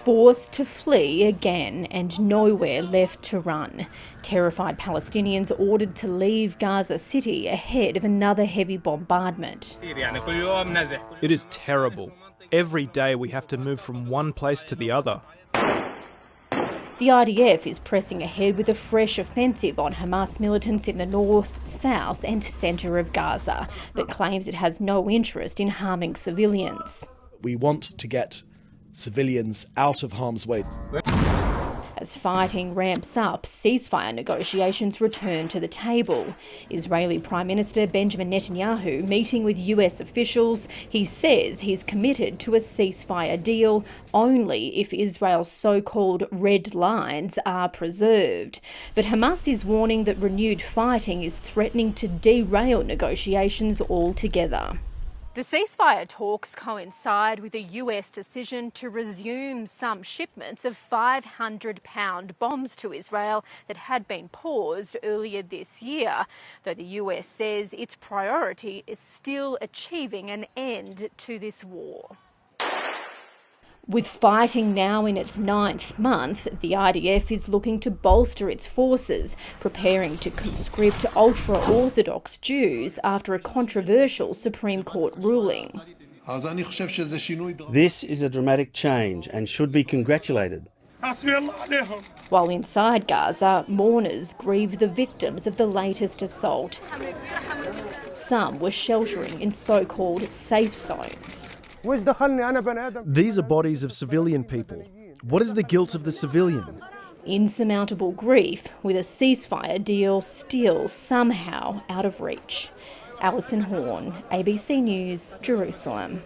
Forced to flee again and nowhere left to run. Terrified Palestinians ordered to leave Gaza City ahead of another heavy bombardment. It is terrible. Every day we have to move from one place to the other. The IDF is pressing ahead with a fresh offensive on Hamas militants in the north, south and centre of Gaza, but claims it has no interest in harming civilians. We want to get civilians out of harm's way. As fighting ramps up, ceasefire negotiations return to the table. Israeli Prime Minister Benjamin Netanyahu meeting with US officials. He says he's committed to a ceasefire deal only if Israel's so-called red lines are preserved. But Hamas is warning that renewed fighting is threatening to derail negotiations altogether. The ceasefire talks coincide with a US decision to resume some shipments of 500-pound bombs to Israel that had been paused earlier this year, though the US says its priority is still achieving an end to this war. With fighting now in its 9th month, the IDF is looking to bolster its forces, preparing to conscript ultra-Orthodox Jews after a controversial Supreme Court ruling. This is a dramatic change and should be congratulated. While inside Gaza, mourners grieve the victims of the latest assault. Some were sheltering in so-called safe zones. These are bodies of civilian people. What is the guilt of the civilian? Insurmountable grief with a ceasefire deal still somehow out of reach. Alison Horn, ABC News, Jerusalem.